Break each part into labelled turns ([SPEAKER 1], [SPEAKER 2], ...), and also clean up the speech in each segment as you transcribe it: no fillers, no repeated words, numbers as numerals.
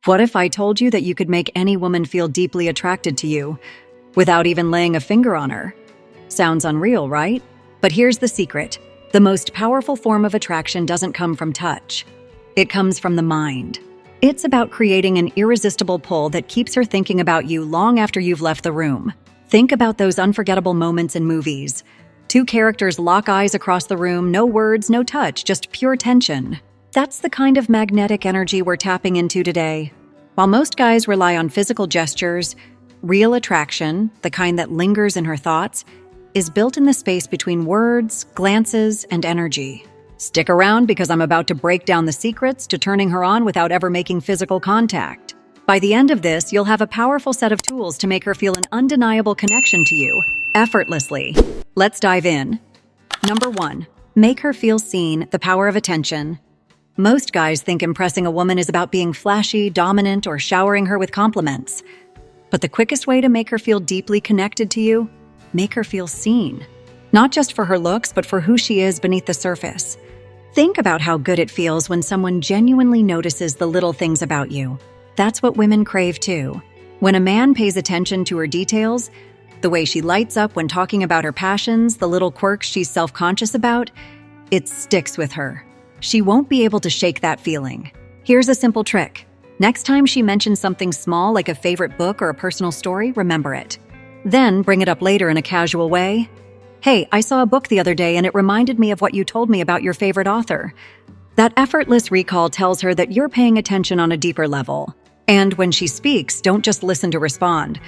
[SPEAKER 1] What if I told you that you could make any woman feel deeply attracted to you without even laying a finger on her? Sounds unreal, right? But here's the secret. The most powerful form of attraction doesn't come from touch. It comes from the mind. It's about creating an irresistible pull that keeps her thinking about you long after you've left the room. Think about those unforgettable moments in movies. Two characters lock eyes across the room, no words, no touch, just pure tension. That's the kind of magnetic energy we're tapping into today. While most guys rely on physical gestures, real attraction, the kind that lingers in her thoughts, is built in the space between words, glances, and energy. Stick around because I'm about to break down the secrets to turning her on without ever making physical contact. By the end of this, you'll have a powerful set of tools to make her feel an undeniable connection to you, effortlessly. Let's dive in. Number 1. Make her feel seen, the power of attention. Most guys think impressing a woman is about being flashy, dominant, or showering her with compliments. But the quickest way to make her feel deeply connected to you? Make her feel seen. Not just for her looks, but for who she is beneath the surface. Think about how good it feels when someone genuinely notices the little things about you. That's what women crave too. When a man pays attention to her details, the way she lights up when talking about her passions, the little quirks she's self-conscious about, it sticks with her. She won't be able to shake that feeling. Here's a simple trick. Next time she mentions something small like a favorite book or a personal story, remember it. Then bring it up later in a casual way. Hey, I saw a book the other day and it reminded me of what you told me about your favorite author. That effortless recall tells her that you're paying attention on a deeper level. And when she speaks, don't just listen to respond.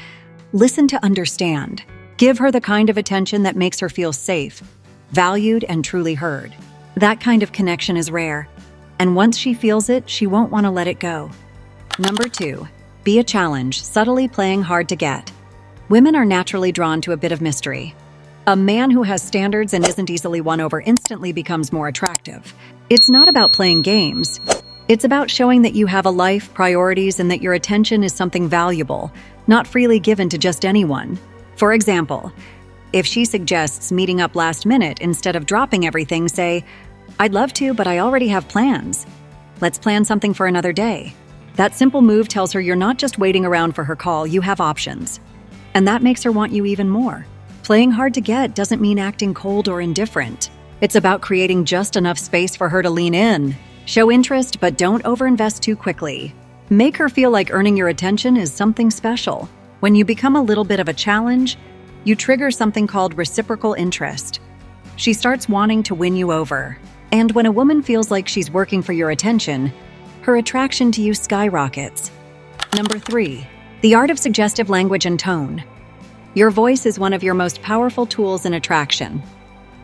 [SPEAKER 1] Listen to understand. Give her the kind of attention that makes her feel safe, valued, and truly heard. That kind of connection is rare. And once she feels it, she won't want to let it go. Number 2. Be a challenge, subtly playing hard to get. Women are naturally drawn to a bit of mystery. A man who has standards and isn't easily won over instantly becomes more attractive. It's not about playing games. It's about showing that you have a life, priorities, and that your attention is something valuable, not freely given to just anyone. For example, if she suggests meeting up last minute instead of dropping everything, say, "I'd love to, but I already have plans. Let's plan something for another day." That simple move tells her you're not just waiting around for her call, you have options. And that makes her want you even more. Playing hard to get doesn't mean acting cold or indifferent. It's about creating just enough space for her to lean in. Show interest, but don't overinvest too quickly. Make her feel like earning your attention is something special. When you become a little bit of a challenge, you trigger something called reciprocal interest. She starts wanting to win you over. And when a woman feels like she's working for your attention, her attraction to you skyrockets. Number 3. The art of suggestive language and tone. Your voice is one of your most powerful tools in attraction.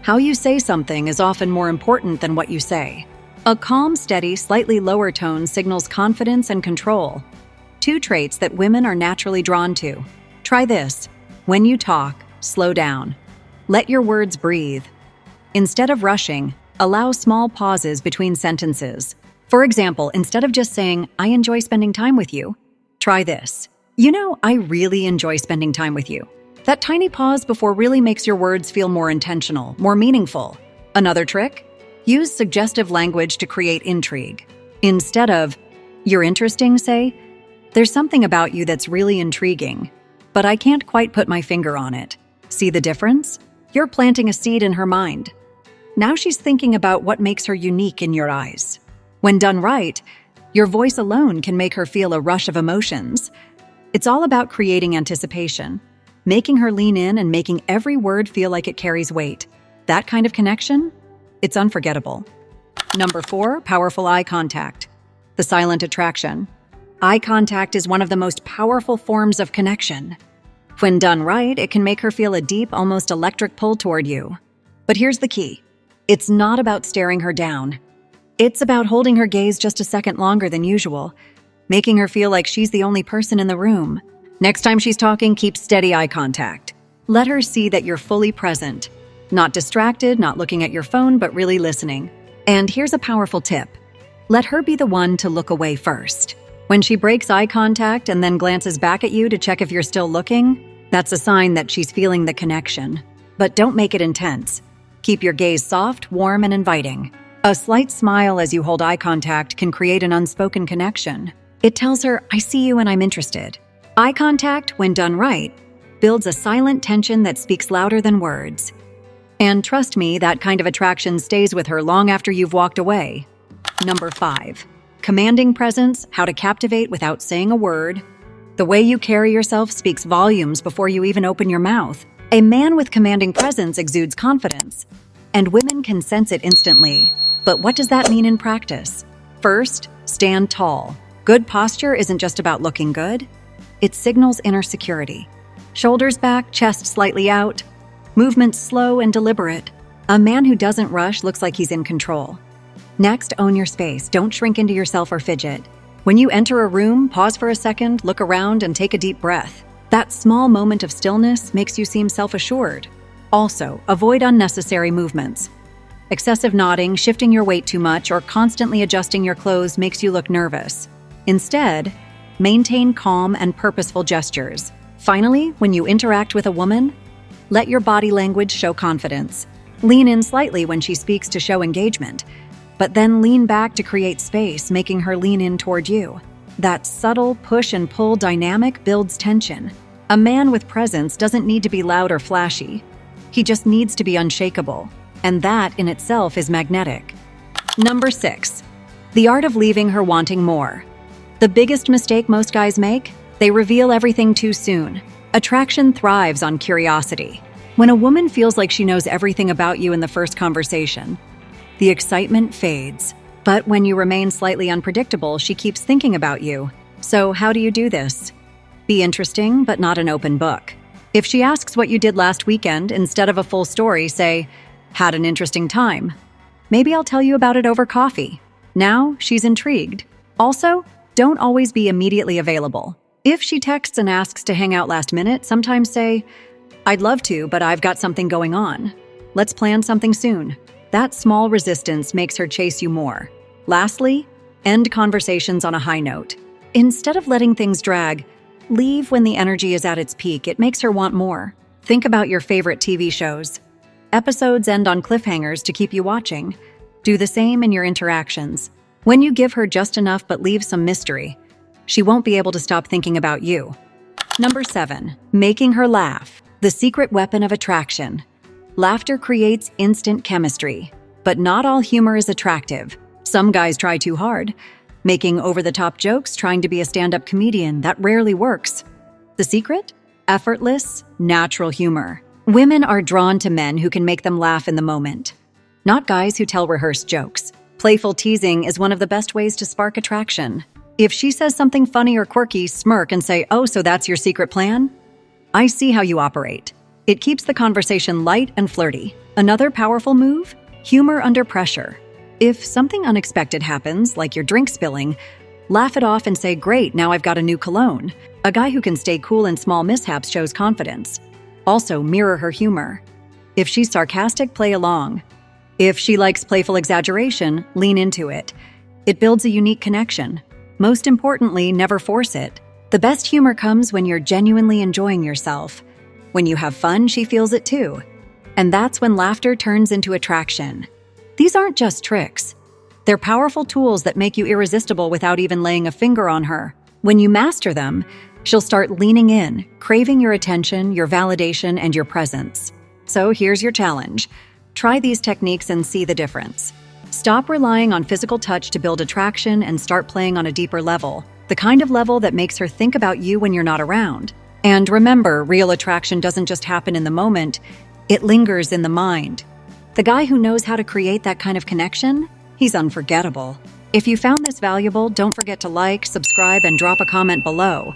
[SPEAKER 1] How you say something is often more important than what you say. A calm, steady, slightly lower tone signals confidence and control. 2 traits that women are naturally drawn to. Try this. When you talk, slow down. Let your words breathe. Instead of rushing, allow small pauses between sentences. For example, instead of just saying, "I enjoy spending time with you," try this. "You know, I really enjoy spending time with you." That tiny pause before really makes your words feel more intentional, more meaningful. Another trick? Use suggestive language to create intrigue. Instead of, "You're interesting," say, "There's something about you that's really intriguing, but I can't quite put my finger on it." See the difference? You're planting a seed in her mind. Now she's thinking about what makes her unique in your eyes. When done right, your voice alone can make her feel a rush of emotions. It's all about creating anticipation, making her lean in and making every word feel like it carries weight. That kind of connection? It's unforgettable. Number 4, powerful eye contact. The silent attraction. Eye contact is one of the most powerful forms of connection. When done right, it can make her feel a deep, almost electric pull toward you. But here's the key. It's not about staring her down. It's about holding her gaze just a second longer than usual, making her feel like she's the only person in the room. Next time she's talking, keep steady eye contact. Let her see that you're fully present. Not distracted, not looking at your phone, but really listening. And here's a powerful tip. Let her be the one to look away first. When she breaks eye contact and then glances back at you to check if you're still looking, that's a sign that she's feeling the connection. But don't make it intense. Keep your gaze soft, warm, and inviting. A slight smile as you hold eye contact can create an unspoken connection. It tells her, I see you and I'm interested. Eye contact, when done right, builds a silent tension that speaks louder than words. And trust me, that kind of attraction stays with her long after you've walked away. Number 5. Commanding presence, how to captivate without saying a word. The way you carry yourself speaks volumes before you even open your mouth. A man with commanding presence exudes confidence, and women can sense it instantly. But what does that mean in practice? First, stand tall. Good posture isn't just about looking good. It signals inner security. Shoulders back, chest slightly out. Movements slow and deliberate. A man who doesn't rush looks like he's in control. Next, own your space. Don't shrink into yourself or fidget. When you enter a room, pause for a second, look around, and take a deep breath. That small moment of stillness makes you seem self-assured. Also, avoid unnecessary movements. Excessive nodding, shifting your weight too much, or constantly adjusting your clothes makes you look nervous. Instead, maintain calm and purposeful gestures. Finally, when you interact with a woman, let your body language show confidence. Lean in slightly when she speaks to show engagement, but then lean back to create space, making her lean in toward you. That subtle push and pull dynamic builds tension. A man with presence doesn't need to be loud or flashy. He just needs to be unshakable, and that in itself is magnetic. Number 6. The art of leaving her wanting more. The biggest mistake most guys make? They reveal everything too soon. Attraction thrives on curiosity. When a woman feels like she knows everything about you in the first conversation, the excitement fades. But when you remain slightly unpredictable, she keeps thinking about you. So how do you do this? Be interesting, but not an open book. If she asks what you did last weekend, instead of a full story, say, "Had an interesting time. Maybe I'll tell you about it over coffee." Now she's intrigued. Also, don't always be immediately available. If she texts and asks to hang out last minute, sometimes say, "I'd love to, but I've got something going on. Let's plan something soon." That small resistance makes her chase you more. Lastly, end conversations on a high note. Instead of letting things drag, leave when the energy is at its peak. It makes her want more. Think about your favorite TV shows. Episodes end on cliffhangers to keep you watching. Do the same in your interactions. When you give her just enough but leave some mystery, she won't be able to stop thinking about you. Number 7. Making her laugh. The secret weapon of attraction. Laughter creates instant chemistry, but not all humor is attractive. Some guys try too hard, making over-the-top jokes, trying to be a stand-up comedian. That rarely works. The secret? Effortless, natural humor. Women are drawn to men who can make them laugh in the moment, not guys who tell rehearsed jokes. Playful teasing is one of the best ways to spark attraction. If she says something funny or quirky, smirk and say, "Oh, so that's your secret plan? I see how you operate." It keeps the conversation light and flirty. Another powerful move? Humor under pressure. If something unexpected happens, like your drink spilling, laugh it off and say, "Great, now I've got a new cologne." A guy who can stay cool in small mishaps shows confidence. Also, mirror her humor. If she's sarcastic, play along. If she likes playful exaggeration, lean into it. It builds a unique connection. Most importantly, never force it. The best humor comes when you're genuinely enjoying yourself. When you have fun, she feels it too. And that's when laughter turns into attraction. These aren't just tricks. They're powerful tools that make you irresistible without even laying a finger on her. When you master them, she'll start leaning in, craving your attention, your validation, and your presence. So here's your challenge. Try these techniques and see the difference. Stop relying on physical touch to build attraction and start playing on a deeper level, the kind of level that makes her think about you when you're not around. And remember, real attraction doesn't just happen in the moment, it lingers in the mind. The guy who knows how to create that kind of connection, he's unforgettable. If you found this valuable, don't forget to like, subscribe, and drop a comment below.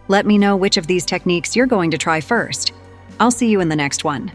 [SPEAKER 1] Let me know which of these techniques you're going to try first. I'll see you in the next one.